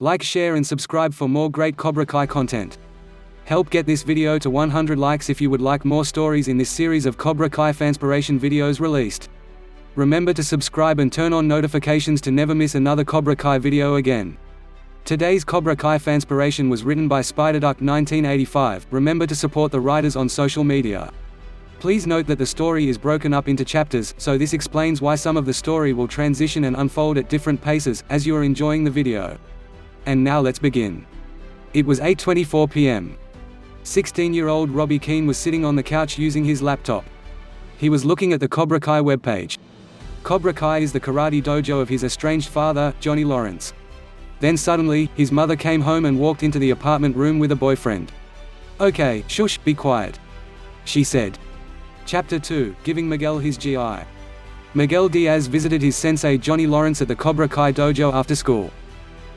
Like, share and subscribe for more great Cobra Kai content. Help get this video to 100 likes if you would like more stories in this series of Cobra Kai fanspiration videos released. Remember to subscribe and turn on notifications to never miss another Cobra Kai video again. Today's Cobra Kai fanspiration was written by Spiderduck 1985. Remember to support the writers on social media. Please note that the story is broken up into chapters, so this explains why some of the story will transition and unfold at different paces, as you are enjoying the video. And now let's begin. It was 8:24 p.m. 16-year-old Robbie Keane was sitting on the couch using his laptop. He was looking at the Cobra Kai webpage. Cobra Kai is the karate dojo of his estranged father, Johnny Lawrence. Then suddenly, his mother came home and walked into the apartment room with a boyfriend. "Okay, shush, be quiet," she said. Chapter 2, Giving Miguel his GI. Miguel Diaz visited his sensei Johnny Lawrence at the Cobra Kai dojo after school.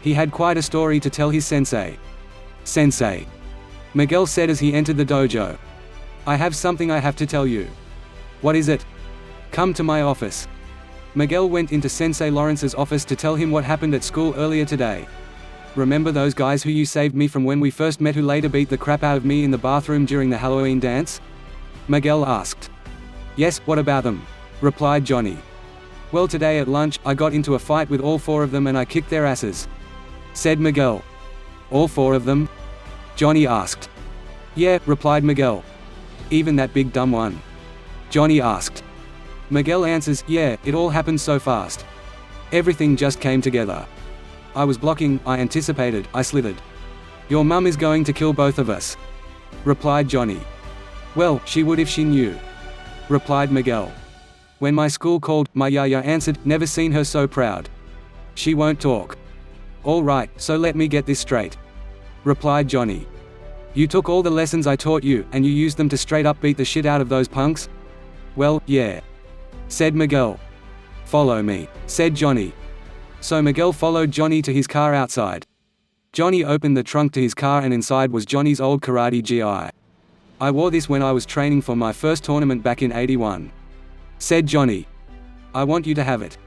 He had quite a story to tell his sensei. "Sensei," Miguel said as he entered the dojo, "I have something I have to tell you." "What is it?" "Come to my office." Miguel went into Sensei Lawrence's office to tell him what happened at school earlier today. "Remember those guys who you saved me from when we first met, who later beat the crap out of me in the bathroom during the Halloween dance?" Miguel asked. "Yes, what about them?" replied Johnny. "Well, today at lunch, I got into a fight with all four of them and I kicked their asses," said Miguel. "All four of them?" Johnny asked. "Yeah," replied Miguel. "Even that big dumb one?" Johnny asked. Miguel answers, "Yeah, it all happened so fast. Everything just came together. I was blocking, I anticipated, I slithered. Your mum is going to kill both of us," replied Johnny. "Well, she would if she knew," replied Miguel. "When my school called," my yaya answered, "never seen her so proud. She won't talk." "All right, so let me get this straight," replied Johnny. "You took all the lessons I taught you, and you used them to straight up beat the shit out of those punks?" "Well, yeah," said Miguel. "Follow me," said Johnny. So Miguel followed Johnny to his car outside. Johnny opened the trunk to his car and inside was Johnny's old karate GI. "I wore this when I was training for my first tournament back in '81, said Johnny. "I want you to have it."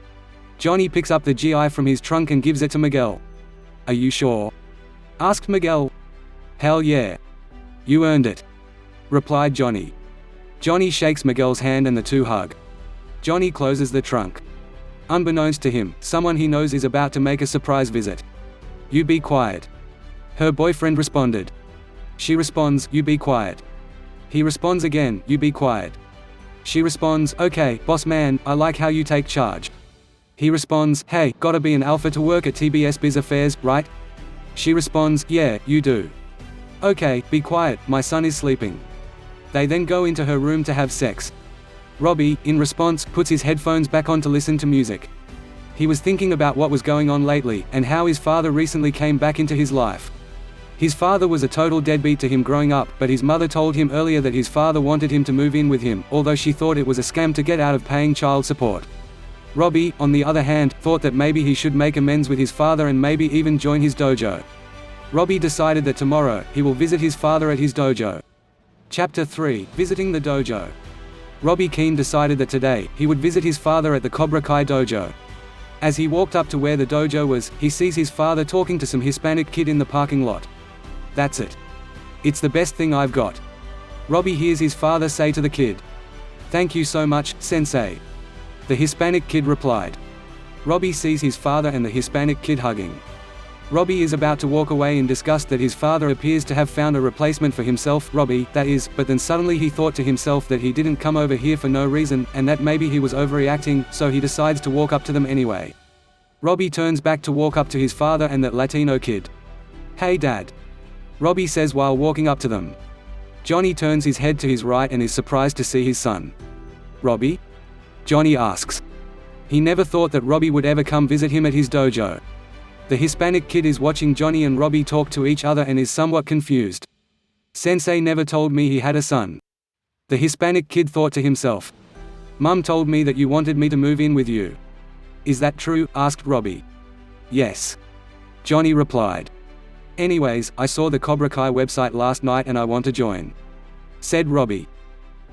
Johnny picks up the GI from his trunk and gives it to Miguel. "Are you sure?" asked Miguel. "Hell yeah. You earned it," replied Johnny. Johnny shakes Miguel's hand and the two hug. Johnny closes the trunk. Unbeknownst to him, someone he knows is about to make a surprise visit. "You be quiet," her boyfriend responded. She responds, "You be quiet." He responds again, "You be quiet." She responds, "Okay, boss man, I like how you take charge." He responds, "Hey, gotta be an alpha to work at TBS Biz Affairs, right?" She responds, "Yeah, you do." "Okay, be quiet, my son is sleeping." They then go into her room to have sex. Robbie, in response, puts his headphones back on to listen to music. He was thinking about what was going on lately, and how his father recently came back into his life. His father was a total deadbeat to him growing up, but his mother told him earlier that his father wanted him to move in with him, although she thought it was a scam to get out of paying child support. Robbie, on the other hand, thought that maybe he should make amends with his father and maybe even join his dojo. Robbie decided that tomorrow, he will visit his father at his dojo. Chapter 3, Visiting the Dojo. Robbie Keane decided that today, he would visit his father at the Cobra Kai dojo. As he walked up to where the dojo was, he sees his father talking to some Hispanic kid in the parking lot. "That's it. It's the best thing I've got," Robbie hears his father say to the kid. "Thank you so much, sensei," the Hispanic kid replied. Robbie sees his father and the Hispanic kid hugging. Robbie is about to walk away in disgust that his father appears to have found a replacement for himself, Robbie, that is, but then suddenly he thought to himself that he didn't come over here for no reason, and that maybe he was overreacting, so he decides to walk up to them anyway. Robbie turns back to walk up to his father and that Latino kid. "Hey Dad," Robbie says while walking up to them. Johnny turns his head to his right and is surprised to see his son. "Robbie?" Johnny asks. He never thought that Robbie would ever come visit him at his dojo. The Hispanic kid is watching Johnny and Robbie talk to each other and is somewhat confused. "Sensei never told me he had a son," the Hispanic kid thought to himself. "Mum told me that you wanted me to move in with you. Is that true?" asked Robbie. "Yes," Johnny replied. "Anyways, I saw the Cobra Kai website last night and I want to join," said Robbie.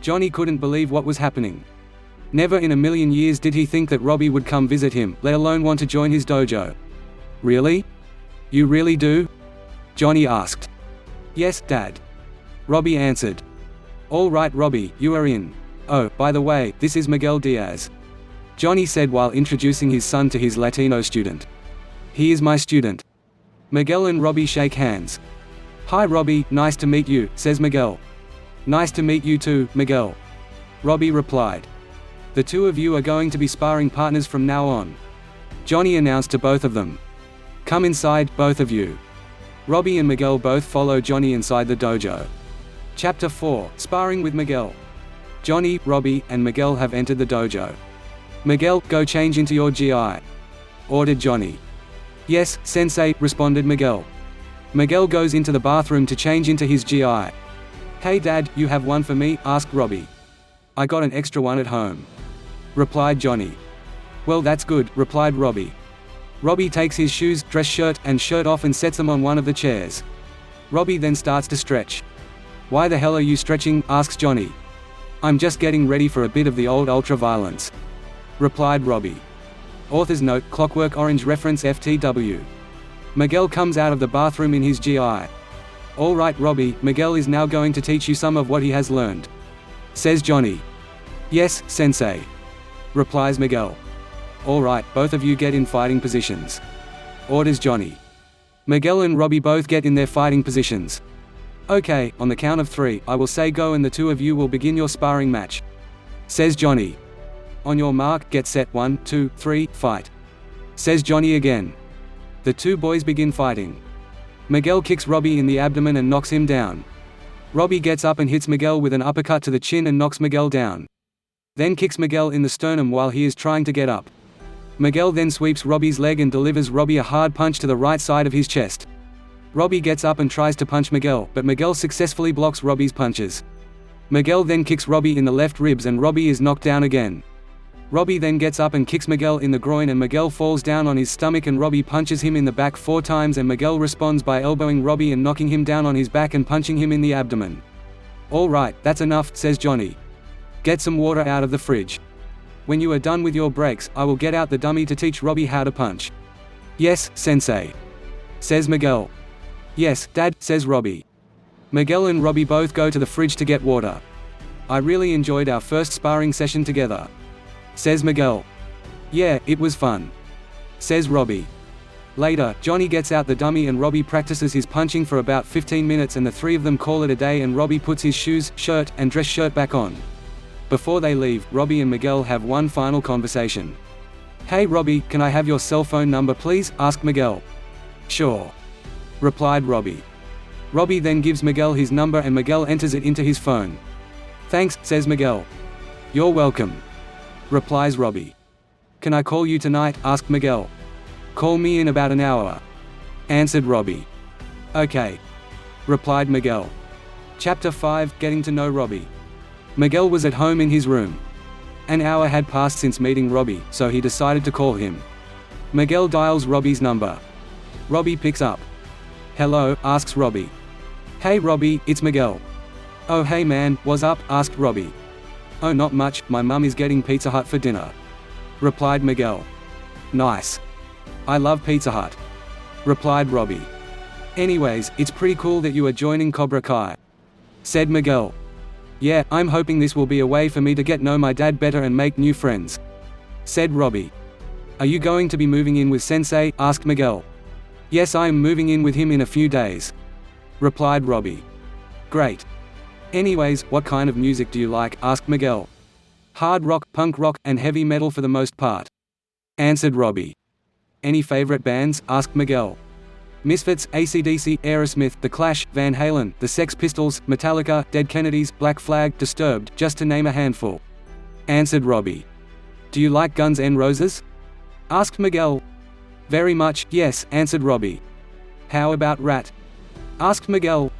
Johnny couldn't believe what was happening. Never in a million years did he think that Robbie would come visit him, let alone want to join his dojo. "Really?" You really do? Johnny asked. Yes, Dad. Robbie answered. All right, Robbie, you are in. Oh, by the way, this is Miguel Diaz. Johnny said while introducing his son to his Latino student. He is my student. Miguel and Robbie shake hands. Hi Robbie, nice to meet you, says Miguel. Nice to meet you too, Miguel. Robbie replied. The two of you are going to be sparring partners from now on. Johnny announced to both of them. Come inside, both of you. Robbie and Miguel both follow Johnny inside the dojo. Chapter 4, Sparring with Miguel. Johnny, Robbie, and Miguel have entered the dojo. Miguel, go change into your GI. Ordered Johnny. Yes, sensei, responded Miguel. Miguel goes into the bathroom to change into his GI. Hey Dad, you have one for me? Asked Robbie. I got an extra one at home. Replied Johnny. Well that's good, replied Robbie. Robbie takes his shoes, dress shirt, and shirt off and sets them on one of the chairs. Robbie then starts to stretch. Why the hell are you stretching? Asks Johnny. I'm just getting ready for a bit of the old ultra-violence. Replied Robbie. Author's note, Clockwork Orange reference FTW. Miguel comes out of the bathroom in his GI. All right Robbie, Miguel is now going to teach you some of what he has learned. Says Johnny. Yes, sensei. Replies Miguel. All right, both of you get in fighting positions. Orders Johnny. Miguel and Robbie both get in their fighting positions. Okay, on the count of 3, I will say go and the two of you will begin your sparring match. Says Johnny. On your mark, get set, 1, 2, 3, fight. Says Johnny again. The two boys begin fighting. Miguel kicks Robbie in the abdomen and knocks him down. Robbie gets up and hits Miguel with an uppercut to the chin and knocks Miguel down. Then kicks Miguel in the sternum while he is trying to get up. Miguel then sweeps Robbie's leg and delivers Robbie a hard punch to the right side of his chest. Robbie gets up and tries to punch Miguel, but Miguel successfully blocks Robbie's punches. Miguel then kicks Robbie in the left ribs and Robbie is knocked down again. Robbie then gets up and kicks Miguel in the groin and Miguel falls down on his stomach and Robbie punches him in the back 4 times and Miguel responds by elbowing Robbie and knocking him down on his back and punching him in the abdomen. All right, that's enough, says Johnny. Get some water out of the fridge. When you are done with your breaks, I will get out the dummy to teach Robbie how to punch. Yes, sensei. Says Miguel. Yes, Dad, says Robbie. Miguel and Robbie both go to the fridge to get water. I really enjoyed our first sparring session together. Says Miguel. Yeah, it was fun. Says Robbie. Later, Johnny gets out the dummy and Robbie practices his punching for about 15 minutes and the three of them call it a day and Robbie puts his shoes, shirt, and dress shirt back on. Before they leave, Robbie and Miguel have one final conversation. Hey Robbie, can I have your cell phone number please? Asked Miguel. Sure. Replied Robbie. Robbie then gives Miguel his number and Miguel enters it into his phone. Thanks, says Miguel. You're welcome. Replies Robbie. Can I call you tonight? Asked Miguel. Call me in about an hour. Answered Robbie. Okay. Replied Miguel. Chapter 5, Getting to know Robbie. Miguel was at home in his room. An hour had passed since meeting Robbie, so he decided to call him. Miguel dials Robbie's number. Robbie picks up. Hello, asks Robbie. Hey Robbie, it's Miguel. Oh hey man, what's up? Asked Robbie. Oh not much, my mum is getting Pizza Hut for dinner. Replied Miguel. Nice. I love Pizza Hut. Replied Robbie. Anyways, it's pretty cool that you are joining Cobra Kai. Said Miguel. Yeah, I'm hoping this will be a way for me to get know my dad better and make new friends. Said Robbie. Are you going to be moving in with Sensei? Asked Miguel. Yes, I am moving in with him in a few days. Replied Robbie. Great. Anyways, what kind of music do you like? Asked Miguel. Hard rock, punk rock, and heavy metal for the most part. Answered Robbie. Any favorite bands? Asked Miguel. Misfits, AC/DC, Aerosmith, The Clash, Van Halen, The Sex Pistols, Metallica, Dead Kennedys, Black Flag, Disturbed, just to name a handful. Answered Robbie. Do you like Guns N' Roses? Asked Miguel. Very much, yes, answered Robbie. How about Rat? Asked Miguel.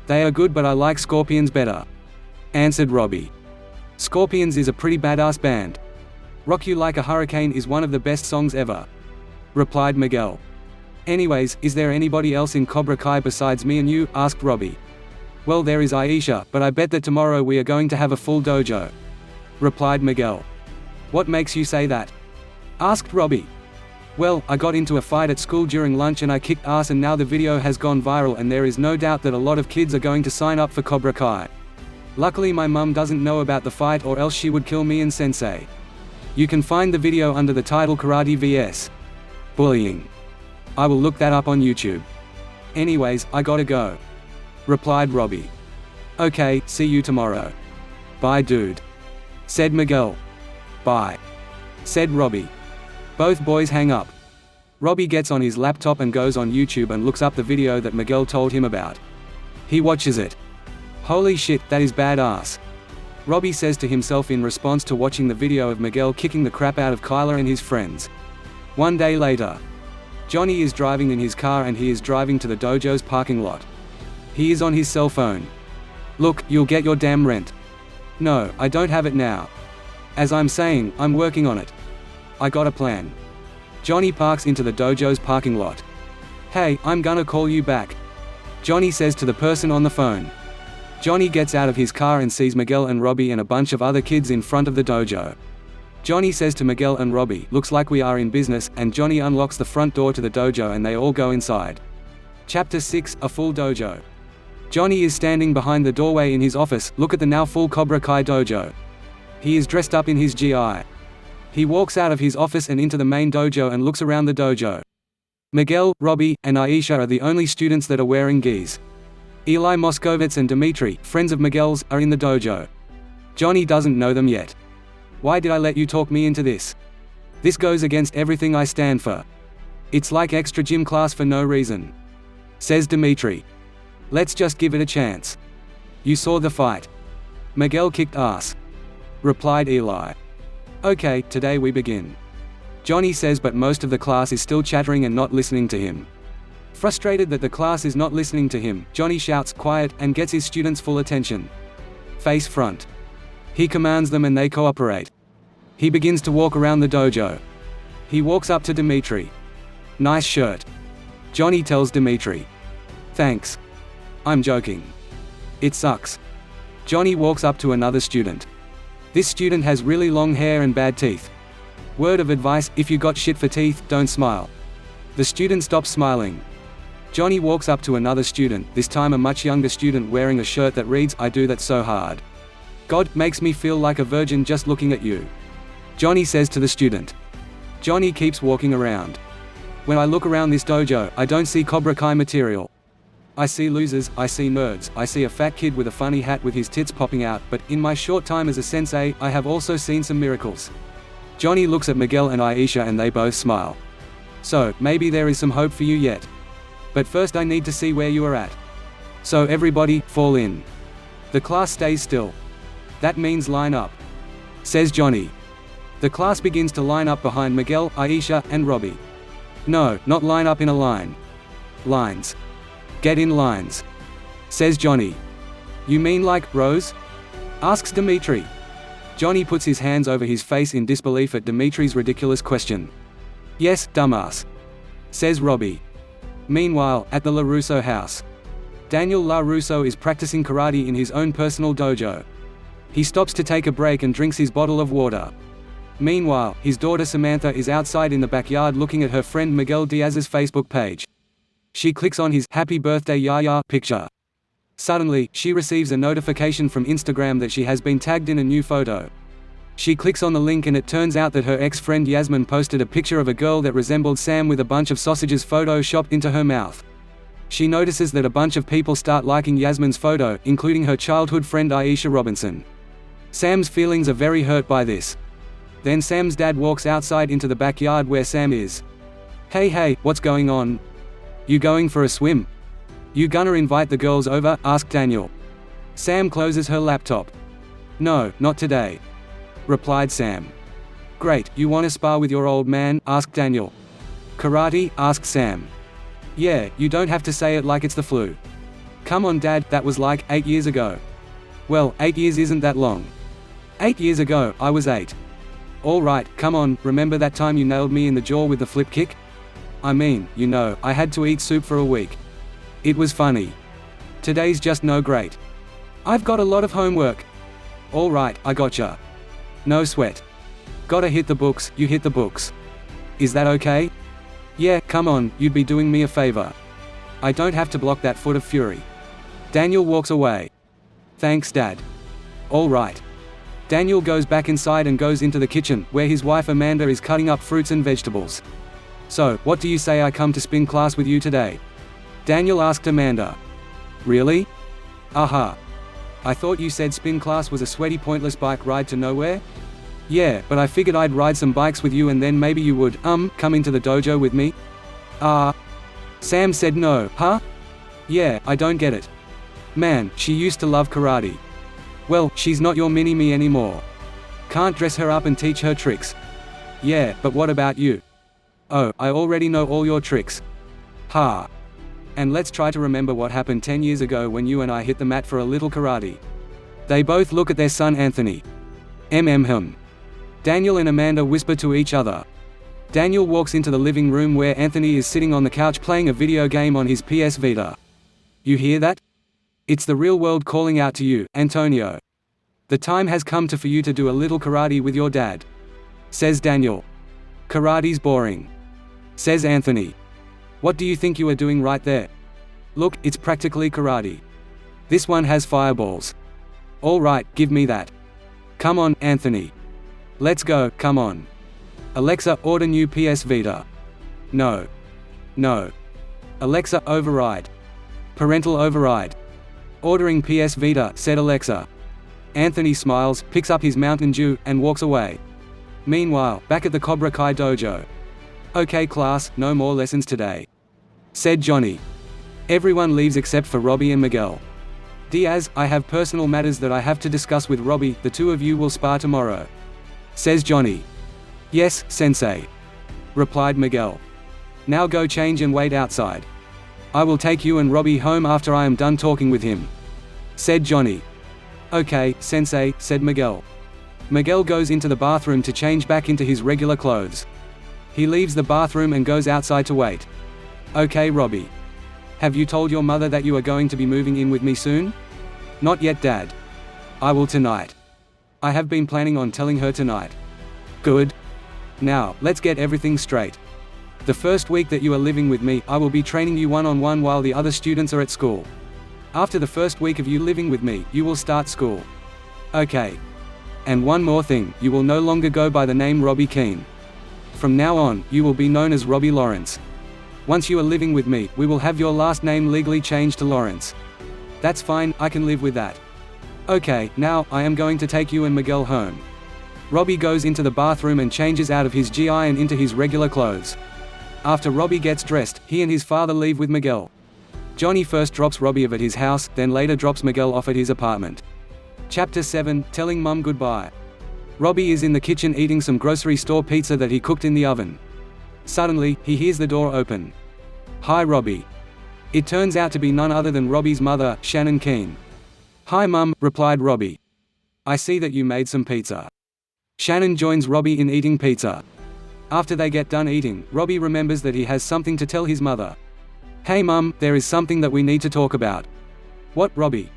They are good but I like Scorpions better. Answered Robbie. Scorpions is a pretty badass band. Rock You Like a Hurricane is one of the best songs ever. Replied Miguel. Anyways, is there anybody else in Cobra Kai besides me and you? Asked Robbie. Well there is Aisha, but I bet that tomorrow we are going to have a full dojo. Replied Miguel. What makes you say that? Asked Robbie. Well, I got into a fight at school during lunch and I kicked ass, and now the video has gone viral and there is no doubt that a lot of kids are going to sign up for Cobra Kai. Luckily my mum doesn't know about the fight, or else she would kill me and Sensei. You can find the video under the title Karate vs. Bullying. I will look that up on YouTube. Anyways, I gotta go," replied Robbie. "Okay, see you tomorrow." "Bye dude," said Miguel. "Bye," said Robbie. Both boys hang up. Robbie gets on his laptop and goes on YouTube and looks up the video that Miguel told him about. He watches it. "Holy shit, that is badass," Robbie says to himself in response to watching the video of Miguel kicking the crap out of Kyler and his friends. One day later, Johnny is driving in his car and he is driving to the dojo's parking lot. He is on his cell phone. "Look, you'll get your damn rent." "No, I don't have it now. As I'm saying, I'm working on it. I got a plan." Johnny parks into the dojo's parking lot. "Hey, I'm gonna call you back," Johnny says to the person on the phone. Johnny gets out of his car and sees Miguel and Robbie and a bunch of other kids in front of the dojo. Johnny says to Miguel and Robbie, "Looks like we are in business," and Johnny unlocks the front door to the dojo and they all go inside. Chapter 6: A Full Dojo. Johnny is standing behind the doorway in his office. Look at the now full Cobra Kai dojo. He is dressed up in his GI. He walks out of his office and into the main dojo and looks around the dojo. Miguel, Robbie, and Aisha are the only students that are wearing gis. Eli Moskovitz and Dimitri, friends of Miguel's, are in the dojo. Johnny doesn't know them yet. "Why did I let you talk me into this? This goes against everything I stand for. It's like extra gym class for no reason," says Dimitri. "Let's just give it a chance. You saw the fight. Miguel kicked ass," replied Eli. "Okay, today we begin," Johnny says, but most of the class is still chattering and not listening to him. Frustrated that the class is not listening to him, Johnny shouts "quiet" and gets his students' full attention. Face front. He commands them and they cooperate. He begins to walk around the dojo. He walks up to Dimitri. "Nice shirt," Johnny tells Dimitri. "Thanks. I'm joking. It sucks." Johnny walks up to another student. This student has really long hair and bad teeth. Word of advice: if you got shit for teeth, don't smile. The student stops smiling. Johnny walks up to another student, this time a much younger student wearing a shirt that reads, "I do that so hard. God, makes me feel like a virgin just looking at you," Johnny says to the student. Johnny keeps walking around. "When I look around this dojo, I don't see Cobra Kai material. I see losers, I see nerds, I see a fat kid with a funny hat with his tits popping out, but in my short time as a sensei, I have also seen some miracles." Johnny looks at Miguel and Aisha and they both smile. "So, maybe there is some hope for you yet. But first I need to see where you are at. So everybody, fall in." The class stays still. "That means line up," says Johnny. The class begins to line up behind Miguel, Aisha, and Robbie. "No, not line up in a line. Lines. Get in lines," says Johnny. "You mean like rows?" asks Dimitri. Johnny puts his hands over his face in disbelief at Dimitri's ridiculous question. "Yes, dumbass," says Robbie. Meanwhile, at the LaRusso house, Daniel LaRusso is practicing karate in his own personal dojo. He stops to take a break and drinks his bottle of water. Meanwhile, his daughter Samantha is outside in the backyard looking at her friend Miguel Diaz's Facebook page. She clicks on his "Happy Birthday Yaya" picture. Suddenly, she receives a notification from Instagram that she has been tagged in a new photo. She clicks on the link and it turns out that her ex-friend Yasmin posted a picture of a girl that resembled Sam with a bunch of sausages photoshopped into her mouth. She notices that a bunch of people start liking Yasmin's photo, including her childhood friend Aisha Robinson. Sam's feelings are very hurt by this. Then Sam's dad walks outside into the backyard where Sam is. Hey, what's going on? You going for a swim? You gonna invite the girls over?" asked Daniel. Sam closes her laptop. "No, not today," replied Sam. "Great, you wanna spar with your old man?" asked Daniel. "Karate?" asked Sam. "Yeah, you don't have to say it like it's the flu." "Come on Dad, that was like 8 years ago." "Well, 8 years isn't that long." 8 years ago, I was 8. "All right, come on, remember that time you nailed me in the jaw with the flip kick? I mean, you know, I had to eat soup for a week. It was funny. Today's just no great. I've got a lot of homework." "All right, I gotcha. No sweat. Gotta hit the books, you hit the books. Is that okay?" Yeah, come on, you'd be doing me a favor. I don't have to block that foot of fury. Daniel walks away. Thanks, Dad. All right. Daniel goes back inside and goes into the kitchen, where his wife Amanda is cutting up fruits and vegetables. So, what do you say I come to spin class with you today? Daniel asked Amanda. Really? Aha. I thought you said spin class was a sweaty pointless bike ride to nowhere? Yeah, but I figured I'd ride some bikes with you and then maybe you would, come into the dojo with me? Sam said no, huh? Yeah, I don't get it. Man, she used to love karate. Well, she's not your mini-me anymore. Can't dress her up and teach her tricks. Yeah, but what about you? Oh, I already know all your tricks. Ha. And let's try to remember what happened 10 years ago when you and I hit the mat for a little karate. They both look at their son Anthony. Him. Daniel and Amanda whisper to each other. Daniel walks into the living room where Anthony is sitting on the couch playing a video game on his PS Vita. You hear that? It's the real world calling out to you, Antonio. The time has come for you to do a little karate with your dad. Says Daniel. Karate's boring. Says Anthony. What do you think you are doing right there? Look, it's practically karate. This one has fireballs. All right, give me that. Come on, Anthony. Let's go, come on. Alexa, order new PS Vita. No. Alexa, override. Parental override. Ordering PS Vita, said Alexa. Anthony smiles, picks up his Mountain Dew, and walks away. Meanwhile, back at the Cobra Kai dojo. Okay class, no more lessons today. Said Johnny. Everyone leaves except for Robbie and Miguel. Diaz, I have personal matters that I have to discuss with Robbie, the two of you will spar tomorrow. Says Johnny. Yes, sensei. Replied Miguel. Now go change and wait outside. I will take you and Robbie home after I am done talking with him. Said Johnny. Okay, sensei, said Miguel. Miguel goes into the bathroom to change back into his regular clothes. He leaves the bathroom and goes outside to wait. Okay, Robbie. Have you told your mother that you are going to be moving in with me soon? Not yet, Dad. I will tonight. I have been planning on telling her tonight. Good. Now, let's get everything straight. The first week that you are living with me, I will be training you one-on-one while the other students are at school. After the first week of you living with me, you will start school. Okay. And one more thing, you will no longer go by the name Robbie Keane. From now on, you will be known as Robbie Lawrence. Once you are living with me, we will have your last name legally changed to Lawrence. That's fine, I can live with that. Okay, now, I am going to take you and Miguel home. Robbie goes into the bathroom and changes out of his GI and into his regular clothes. After Robbie gets dressed, he and his father leave with Miguel. Johnny first drops Robbie off at his house, then later drops Miguel off at his apartment. Chapter 7, Telling Mum Goodbye. Robbie is in the kitchen eating some grocery store pizza that he cooked in the oven. Suddenly, he hears the door open. Hi Robbie. It turns out to be none other than Robbie's mother, Shannon Keane. Hi Mum, replied Robbie. I see that you made some pizza. Shannon joins Robbie in eating pizza. After they get done eating, Robbie remembers that he has something to tell his mother. Hey Mum, there is something that we need to talk about. What, Robbie?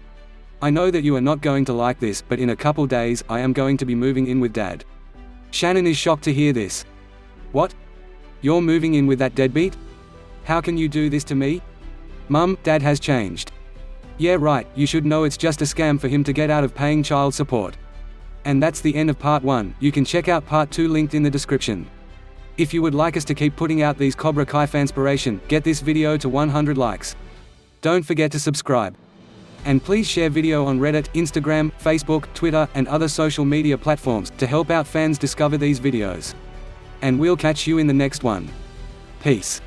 I know that you are not going to like this, but in a couple days, I am going to be moving in with Dad. Shannon is shocked to hear this. What? You're moving in with that deadbeat? How can you do this to me? Mum, Dad has changed. Yeah right, you should know it's just a scam for him to get out of paying child support. And that's the end of part 1, you can check out part 2 linked in the description. If you would like us to keep putting out these Cobra Kai fanspiration, get this video to 100 likes. Don't forget to subscribe. And please share video on Reddit, Instagram, Facebook, Twitter, and other social media platforms, to help out fans discover these videos. And we'll catch you in the next one. Peace.